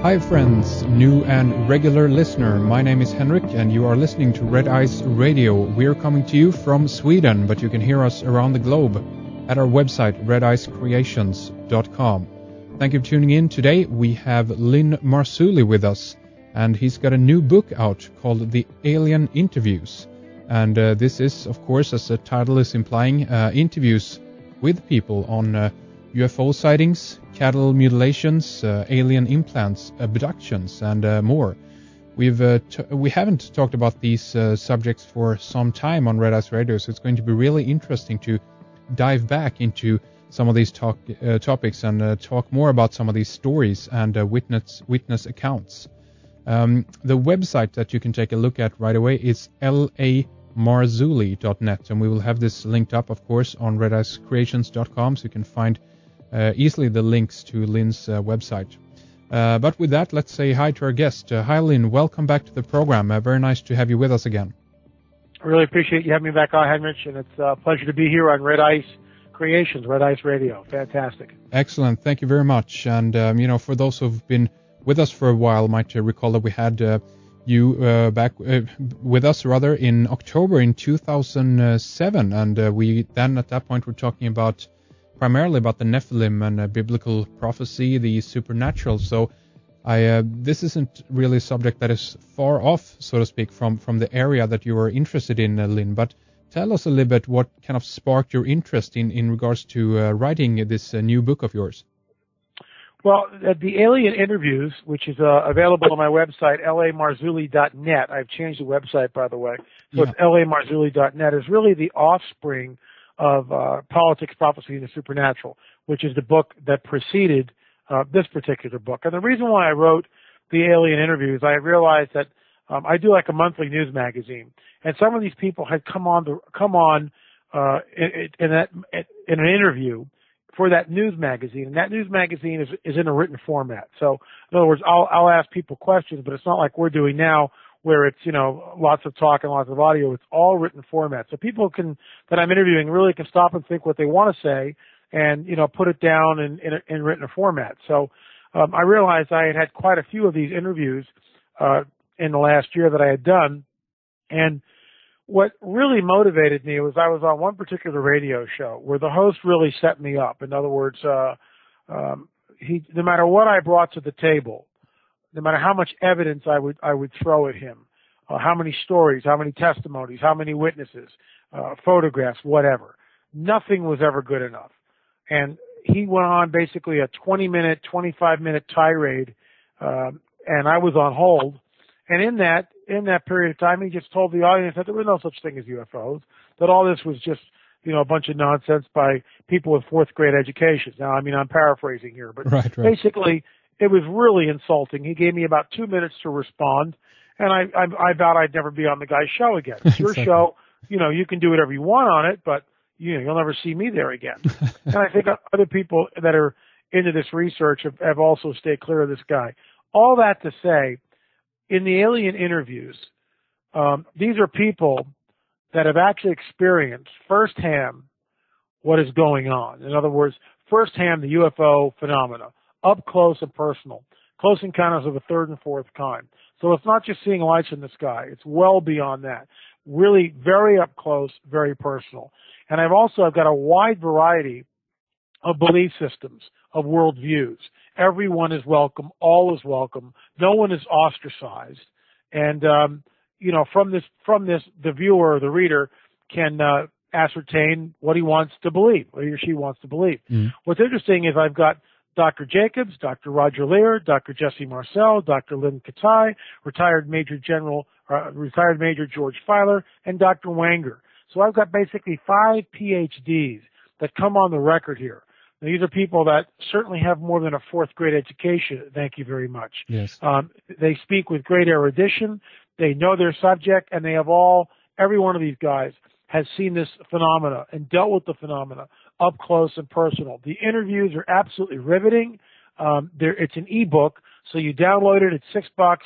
Hi friends, new and regular listener. My name is Henrik and you are listening to Red Ice Radio. We're coming to you from Sweden, but you can hear us around the globe at our website redicecreations.com. Thank you for tuning in. Today we have Lynn Marzulli with us, and he's got a new book out called The Alien Interviews. And this is, of course, as the title is implying, interviews with people on UFO sightings, cattle mutilations, alien implants, abductions, and more. We haven't talked about these subjects for some time on Red Ice Radio, so it's going to be really interesting to dive back into some of these topics and talk more about some of these stories and witness accounts. The website that you can take a look at right away is lamarzulli.net, and we will have this linked up, of course, on redicecreations.com, so you can find easily the links to Lynn's website. But with that, let's say hi to our guest. Hi, Lynn. Welcome back to the program. Very nice to have you with us again. I really appreciate you having me back on, Henrik, and it's a pleasure to be here on Red Ice Creations, Red Ice Radio. Fantastic. Excellent. Thank you very much. And, for those who've been with us for a while, might recall that we had you back with us, rather, in October in 2007. And we then, at that point, were talking primarily about the Nephilim and biblical prophecy, the supernatural. So this isn't really a subject that is far off, so to speak, from the area that you are interested in, Lynn. But tell us a little bit what kind of sparked your interest in regards to writing this new book of yours. Well, the Alien Interviews, which is available on my website, lamarzulli.net. I've changed the website, by the way. So It's lamarzulli.net, is really the offspring of Politics, Prophecy, and the Supernatural, which is the book that preceded this particular book. And the reason why I wrote the Alien Interviews, I realized that I do like a monthly news magazine, and some of these people had come on in an interview for that news magazine, and that news magazine is in a written format. So, in other words, I'll ask people questions, but it's not like we're doing now, where it's, lots of talk and lots of audio. It's all written format. So people that I'm interviewing really can stop and think what they want to say and, put it down in written format. So I realized I had quite a few of these interviews in the last year that I had done. And what really motivated me was I was on one particular radio show where the host really set me up. In other words, no matter what I brought to the table, no matter how much evidence I would throw at him, how many stories, how many testimonies, how many witnesses, photographs, whatever, nothing was ever good enough. And he went on basically a 20-minute, 25-minute tirade, and I was on hold. And in that period of time, he just told the audience that there was no such thing as UFOs, that all this was just, a bunch of nonsense by people with fourth grade educations. Now, I'm paraphrasing here, but right. Basically, it was really insulting. He gave me about 2 minutes to respond, and I vowed I'd never be on the guy's show again. It's your show, you can do whatever you want on it, but you'll never see me there again. And I think other people that are into this research have also stayed clear of this guy. All that to say, in the Alien Interviews, these are people that have actually experienced firsthand what is going on. In other words, firsthand the UFO phenomena, up close and personal, close encounters of a third and fourth kind. So it's not just seeing lights in the sky. It's well beyond that. Really very up close, very personal. And I've got a wide variety of belief systems, of worldviews. Everyone is welcome. All is welcome. No one is ostracized. And, from this, the viewer or the reader can ascertain what he wants to believe, what he or she wants to believe. Mm. What's interesting is I've got Dr. Jacobs, Dr. Roger Lear, Dr. Jesse Marcel, Dr. Lynn Katai, retired Major George Filer, and Dr. Wanger. So I've got basically 5 PhDs that come on the record here. Now, these are people that certainly have more than a fourth grade education. Thank you very much. Yes. They speak with great erudition. They know their subject, and they have every one of these guys has seen this phenomena and dealt with the phenomena up close and personal. The interviews are absolutely riveting. It's an ebook, so you download it. It's $6.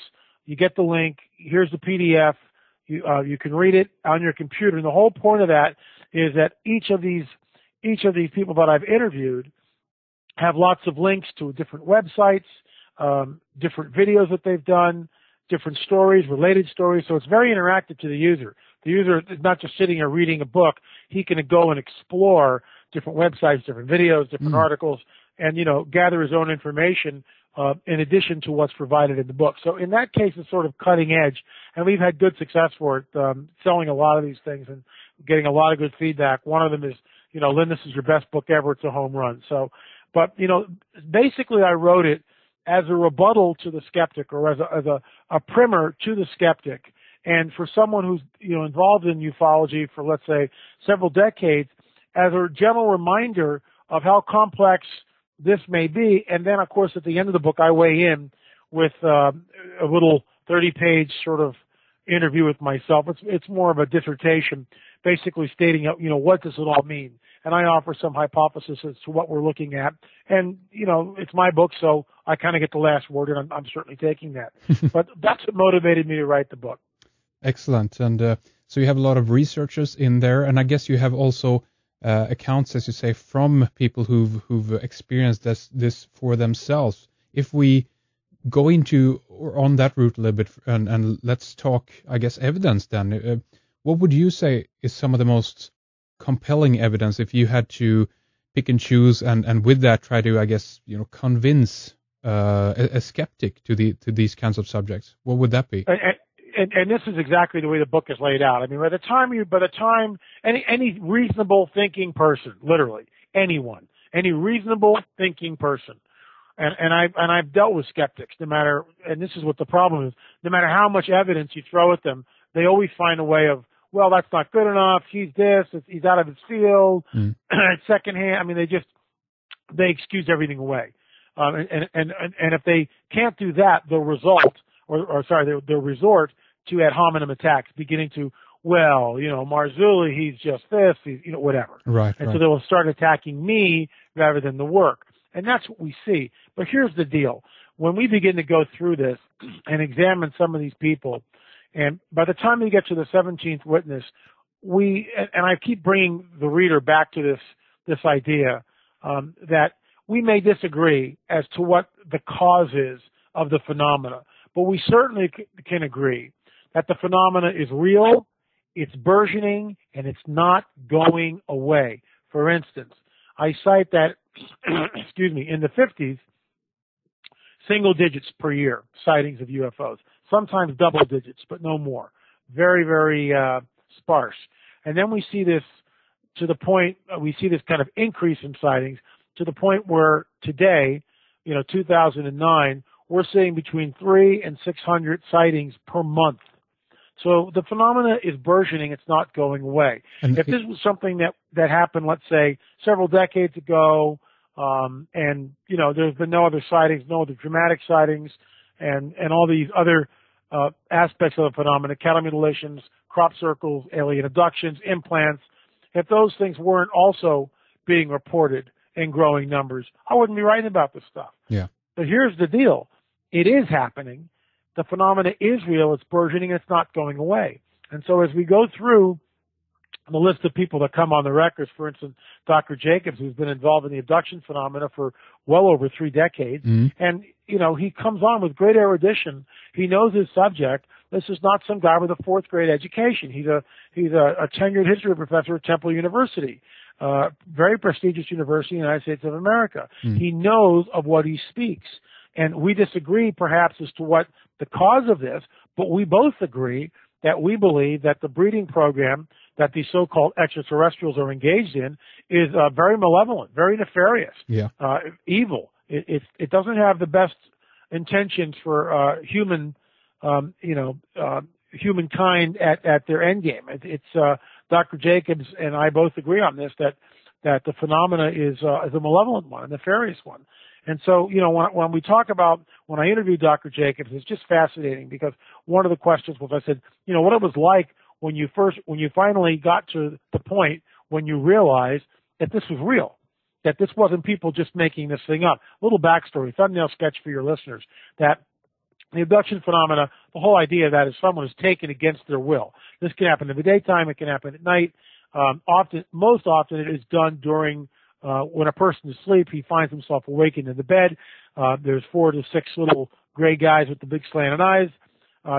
You get the link. Here's the PDF. You can read it on your computer. And the whole point of that is that each of these people that I've interviewed have lots of links to different websites, different videos that they've done, different stories, related stories. So it's very interactive to the user. The user is not just sitting there reading a book. He can go and explore different websites, different videos, different articles, and, gather his own information in addition to what's provided in the book. So in that case, it's sort of cutting edge, and we've had good success for it, selling a lot of these things and getting a lot of good feedback. One of them is, Lynn, this is your best book ever. It's a home run. So, but, basically I wrote it as a rebuttal to the skeptic, or as a primer to the skeptic. And for someone who's, involved in ufology for, let's say, several decades, as a general reminder of how complex this may be. And then, of course, at the end of the book, I weigh in with a little 30-page sort of interview with myself. It's more of a dissertation, basically stating, what does it all mean? And I offer some hypothesis as to what we're looking at. And, it's my book, so I kind of get the last word, and I'm certainly taking that. But that's what motivated me to write the book. Excellent. And so you have a lot of researchers in there, and I guess you have also accounts, as you say, from people who've experienced this for themselves. If we go into or on that route a little bit, and let's talk, I guess, evidence then. What would you say is some of the most compelling evidence if you had to pick and choose, and with that try to, I guess, convince a skeptic to these kinds of subjects? What would that be? And this is exactly the way the book is laid out. I mean, by the time any reasonable thinking person, literally anyone, any reasonable thinking person, and I've dealt with skeptics, no matter, and this is what the problem is, no matter how much evidence you throw at them, they always find a way of, well, that's not good enough. He's this. He's out of his field. It's secondhand. I mean, they excuse everything away. And if they can't do that, they'll resort to ad hominem attacks, beginning to, well, Marzulli, he's just this, he's, whatever. Right. And so they will start attacking me rather than the work. And that's what we see. But here's the deal. When we begin to go through this and examine some of these people, and by the time we get to the 17th witness, and I keep bringing the reader back to this idea that we may disagree as to what the cause is of the phenomena, but we certainly can agree that the phenomena is real, it's burgeoning, and it's not going away. For instance, I cite that, in the 50s, single digits per year sightings of UFOs, sometimes double digits, but no more. Very, very sparse. And then we see this kind of increase in sightings to the point where today, 2009, we're seeing between 300 and 600 sightings per month. So the phenomena is burgeoning. It's not going away. And if this was something that happened, let's say, several decades ago, and, there's been no other sightings, no other dramatic sightings, and all these other aspects of the phenomena, cattle mutilations, crop circles, alien abductions, implants, if those things weren't also being reported in growing numbers, I wouldn't be writing about this stuff. Yeah. But here's the deal. It is happening. The phenomena is real. It's burgeoning. It's not going away. And so as we go through the list of people that come on the records, for instance, Dr. Jacobs, who's been involved in the abduction phenomena for well over 3 decades, and, he comes on with great erudition. He knows his subject. This is not some guy with a 4th grade education. He's a tenured history professor at Temple University, very prestigious university in the United States of America. He knows of what he speaks. And we disagree perhaps as to what the cause of this, but we both agree that we believe that the breeding program that these so-called extraterrestrials are engaged in is very malevolent, very nefarious, evil. It doesn't have the best intentions for humankind at their end game. It's Dr. Jacobs and I both agree on this that the phenomena is a malevolent one, a nefarious one. And so, when I interviewed Dr. Jacobs, it's just fascinating because one of the questions was, I said, what it was like when you finally got to the point when you realized that this was real, that this wasn't people just making this thing up. A little backstory, thumbnail sketch for your listeners, that the abduction phenomena, the whole idea of that is someone is taken against their will. This can happen in the daytime, it can happen at night. Most often it is done during when a person is asleep, he finds himself awakened in the bed. There's 4 to 6 little gray guys with the big slanted eyes.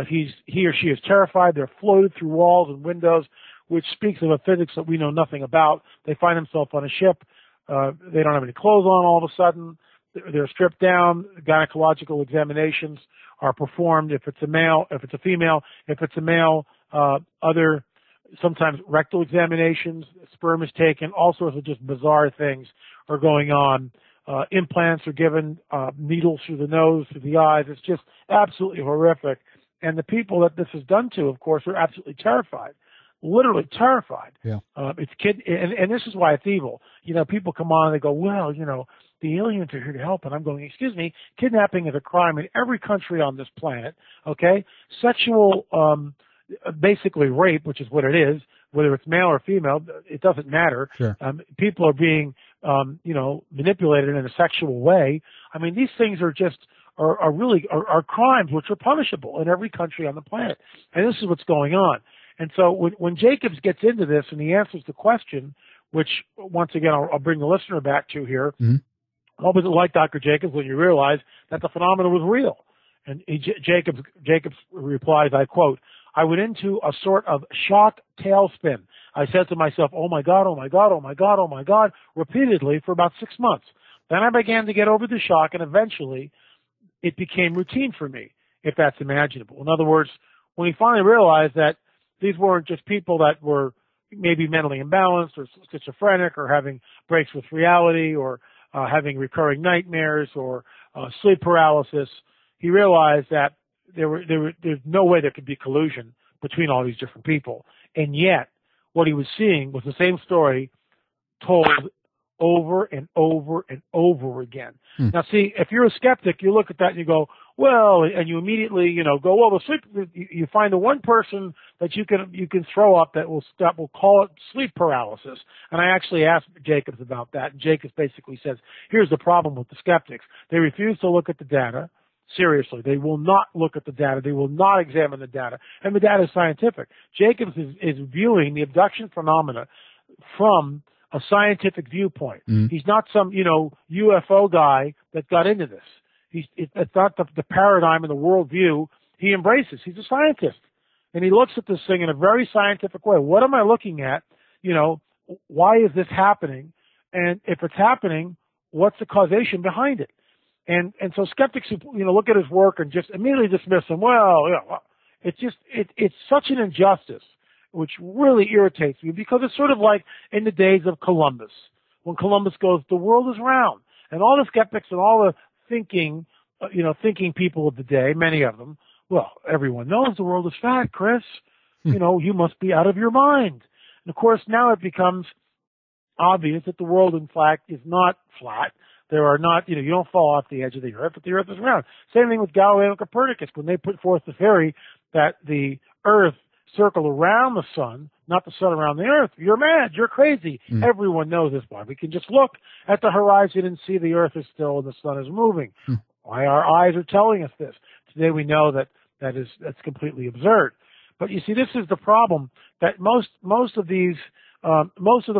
He or she is terrified. They're floated through walls and windows, which speaks of a physics that we know nothing about. They find themselves on a ship. They don't have any clothes on all of a sudden. They're stripped down. Gynecological examinations are performed if it's a male, if it's a female. If it's a male, other sometimes rectal examinations, sperm is taken, all sorts of just bizarre things are going on. Implants are given, needles through the nose, through the eyes. It's just absolutely horrific. And the people that this is done to, of course, are absolutely terrified, literally terrified. Yeah. It's and this is why it's evil. You know, people come on and they go, well, you know, the aliens are here to help. And I'm going, excuse me, kidnapping is a crime in every country on this planet. Okay. Sexual, basically rape, which is what it is, whether it's male or female, it doesn't matter. Sure. People are being, you know, manipulated in a sexual way. I mean, these things are just, are really crimes which are punishable in every country on the planet. And this is what's going on. And so when Jacobs gets into this and he answers the question, which once again, I'll bring the listener back to here. Mm-hmm. What was it like, Dr. Jacobs, when you realized that the phenomenon was real? And Jacobs replies, I quote, I went into a sort of shock tailspin. I said to myself, oh my God, oh my God, oh my God, oh my God, repeatedly for about 6 months. Then I began to get over the shock, and eventually it became routine for me, if that's imaginable. In other words, when he finally realized that these weren't just people that were maybe mentally imbalanced or schizophrenic or having breaks with reality or having recurring nightmares or sleep paralysis, he realized that there's no way there could be collusion between all these different people. And yet, what he was seeing was the same story told over and over and over again. Now, see, if you're a skeptic, you look at that and you go, well, and you immediately, you know, go, well, the sleep. You find the one person that you can throw up that will call it sleep paralysis. And I actually asked Jacobs about that, and Jacobs basically says, here's the problem with the skeptics: they refuse to look at the data. Seriously, they will not look at the data. They will not examine the data, and the data is scientific. Jacobs is viewing the abduction phenomena from a scientific viewpoint. He's not some, you know, UFO guy that got into this. It's not the paradigm and the worldview he embraces. He's a scientist, and he looks at this thing in a very scientific way. What am I looking at? You know, why is this happening? And if it's happening, what's the causation behind it? And so skeptics who, you know, look at his work and just immediately dismiss him. Well, you know, it's such an injustice, which really irritates me, because it's sort of like in the days of Columbus, when Columbus goes, the world is round, and all the skeptics and all the thinking people of the day, many of them, well, everyone knows the world is flat, Chris. You know, you must be out of your mind. And of course, now it becomes obvious that the world, in fact, is not flat. There are not, you know, you don't fall off the edge of the earth, but the earth is round. Same thing with Galileo and Copernicus, when they put forth the theory that the earth circled around the sun, not the sun around the earth. You're mad. You're crazy. Everyone knows this one. We can just look at the horizon and see the earth is still and the sun is moving. Why our eyes are telling us this. Today we know that's completely absurd. But you see, this is the problem, that most of the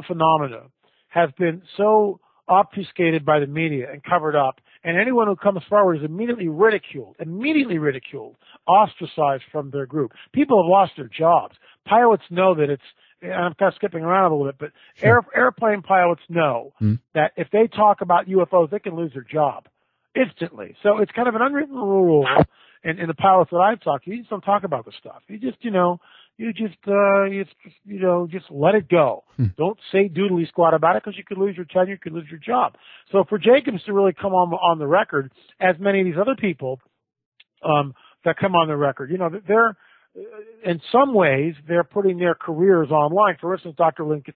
phenomena have been so obfuscated by the media and covered up, and anyone who comes forward is immediately ridiculed, ostracized from their group. People have lost their jobs. Pilots know that and I'm kind of skipping around a little bit, but sure, airplane pilots know that if they talk about UFOs, they can lose their job instantly. So it's kind of an unwritten rule, and the pilots that I've talked to, you just don't talk about this stuff. You just let it go. Don't say doodly squat about it, because you could lose your tenure, you could lose your job. So for Jacobs to really come on the record, as many of these other people that come on the record, you know, they're in some ways they're putting their careers online. For instance, Dr. Lynn